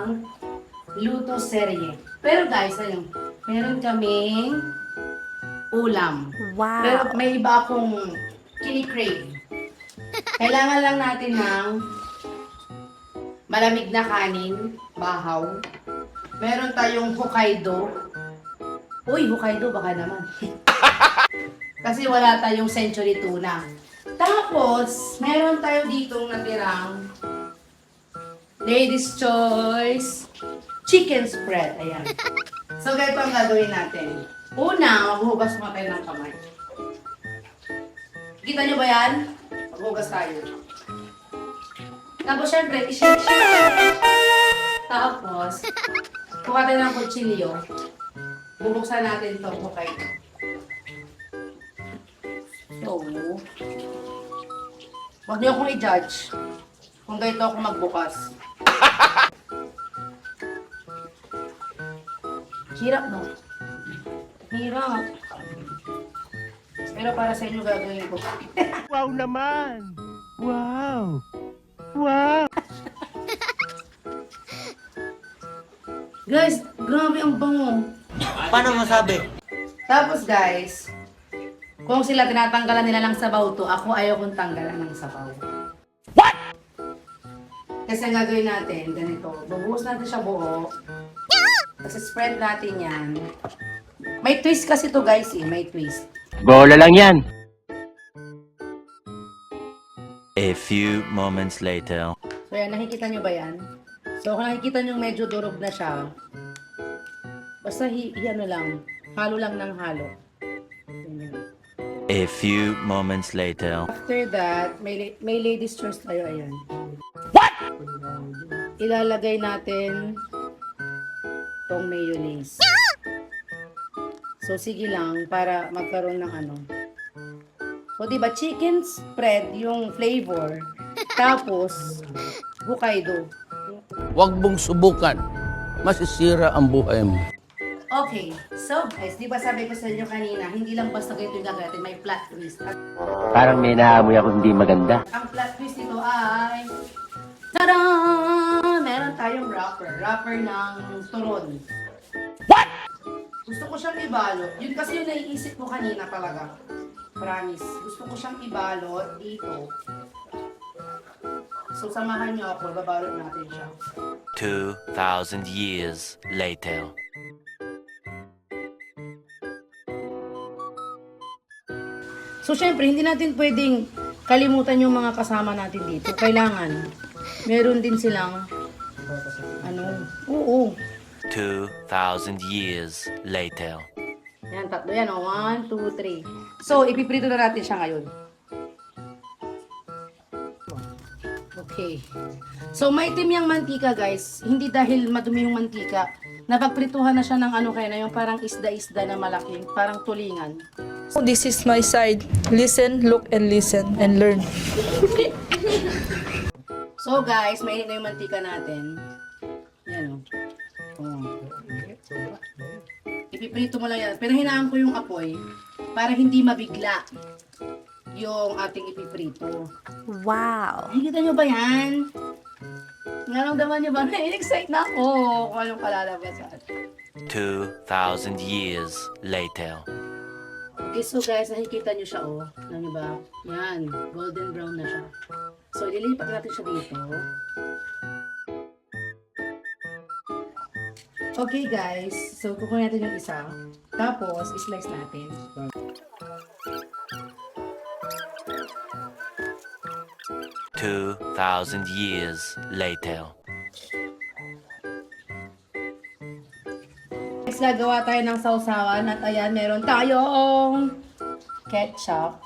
ng luto serye. Pero guys, ayun, meron kaming ulam. Wow. Pero may iba akong kinikrave. Kailangan lang natin ng malamig na kanin, bahaw. Meron tayong Hokkaido. Uy, Hokkaido baka naman. Kasi wala tayong century tuna. Tapos, meron tayo ditong natirang Ladies' Choice Chicken Spread. Ayan. So, ganito ang gagawin natin. Una, maghuhugas muna tayo ng kamay. Kita nyo ba yan? Maghuhugas tayo. Tapos, syempre, i-shake. Tapos, kuha tayo ng kutsilyo. Bubuksan natin ito. Hokkaido. So, huwag niyo akong i-judge kung ganito ako magbukas. Hirap, no? Hirap. Pero para sa inyo gagawin ko. Wow naman! Wow! Wow! Guys, grabe ang bango. Paano masabi? Tapos guys, kung sila tinatanggalan nila ng sabaw to, ako ayaw kong tanggalan ng sabaw. What? Kasi ang gagawin natin, ganito. Bubuhos natin siya buo. Kasi spread natin yan. May twist kasi to guys eh, may twist. Bola lang yan! A few moments later. So yan, nakikita nyo ba yan? So kung nakikita nyo medyo durog na siya, basta ano lang, halo lang ng halo. Ganyan. A few moments later. After that, may ladies choice tayo, ayan. What? Ilalagay natin tong mayonnaise. So sige lang para magkaroon ng ano. So diba chicken spread yung flavor. Tapos Hokkaido. Huwag mong subukan. Masisira ang buhay mo. Okay, so guys, di ba sabi ko sa inyo kanina, hindi lang basta ganito yung gagawin natin, may plot twist. At Parang may naamoy ako hindi maganda. ang plot twist nito ay tada! Meron tayong wrapper ng turon. What? Gusto ko siyang ibalot. Yun kasi yung naiisip ko kanina talaga. Promise. Gusto ko siyang ibalot dito. So samahan niyo ako, babalot natin siya. 2,000 years later. So syempre, hindi natin pwedeng kalimutan yung mga kasama natin dito. Kailangan, meron din silang, oo. 2,000 years later. Yan, tatlo yan, 1, 2, 3. So, ipiprito na natin siya ngayon. Okay. So, maitim yung mantika, guys. Hindi dahil madumi yung mantika. Napagprituhan na siya ng ano kaya na yung parang isda-isda na malaki. Parang tulingan. This is my side. Listen, look, and listen, and learn. So, guys, mainit na yung mantika natin. Yan, oh. Ipiprito mo lang yan. Pero hinaan ko yung apoy para hindi mabigla yung ating ipiprito. Wow. Nakikita nyo ba yan? Naramdaman nyo ba? Na-excite na ako kung anong kalalabasan. 2,000 years later. Okay, so guys, nakikita nyo siya, oh. Alam nyo ba? Yan, golden brown na siya. So, ililipat natin siya dito. Okay, guys. So, kukunin natin yung isa. Tapos, slice natin. 2,000 years later. Next, gagawa tayo ng sausawan. At ayan, meron tayong ketchup.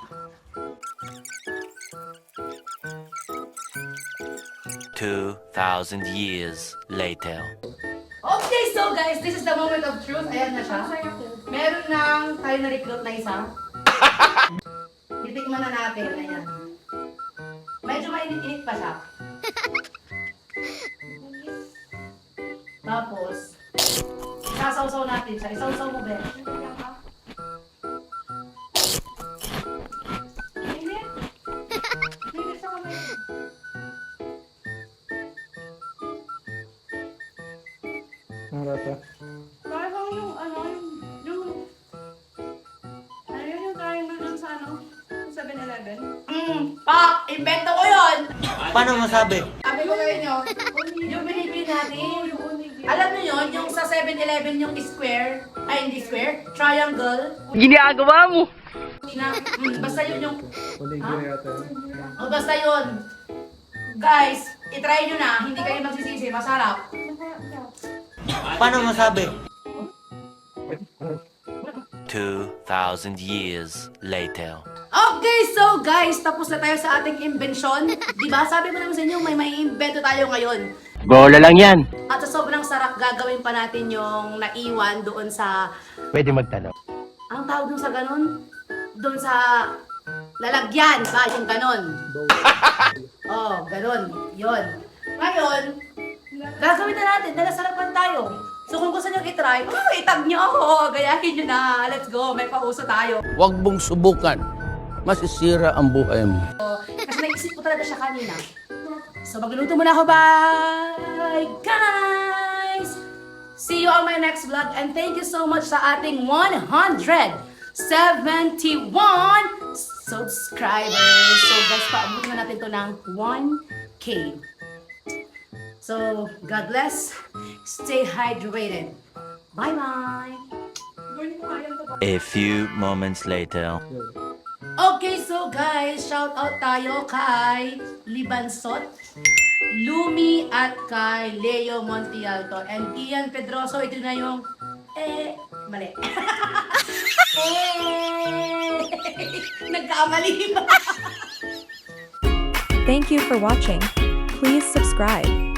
2,000 years later. Okay, so guys, this is the moment of truth. Ayan na siya. Meron nang tayo na-recruit na isa. Titikman na natin. Ayan. Medyo mainit-init pa siya. Tapos, sasawsaw natin siya. Isawsaw mo, Ben. Mainit. Mainit sa kamay. Parang yung yung kain mo dun sa 7-Eleven? Pak! Invento ko yun! Paano masabi? Sabi ko sa inyo, yung binibili natin. Alam niyo yun, yung sa 7-Eleven yung square, ay hindi square, triangle. Ginagawa mo! Na, basta yun yung... O basta yun. Guys, itry nyo na, hindi kayo magsisisi, masarap. Paano masabi? 2,000 years later. Okay, so guys, tapos na tayo sa ating invention. Diba? Sabi ko naman sa inyo, may invento tayo ngayon. Bola lang yan. At sa sobrang sarap, gagawin pa natin yung naiwan doon sa... Pwede magtanong. Anong tawag doon sa ganun? Doon sa lalagyan ba? Yung ganun. Oh, ganun. Yun. Ngayon, gagawin na natin. Nalasarapan tayo. So kung gusto nyo i-try, itag nyo ako. Gayahin nyo na. Let's go. May pauso tayo. Huwag mong subukan. Masisira ang buhay mo. Kasi naisip ko talaga siya kanina. So magluluto muna ako. Bye, guys! See you on my next vlog. And thank you so much sa ating 171 subscribers. So guys, paabutin na natin to ng 1K. So, God bless. Stay hydrated. Bye-bye. A few moments later. Okay, so guys, shout out tayo kay Libansot, Lumi at kay Leo Montialto and Ian Pedroso. Ito na yung mali. Nagkamali ba? Thank you for watching. Please subscribe.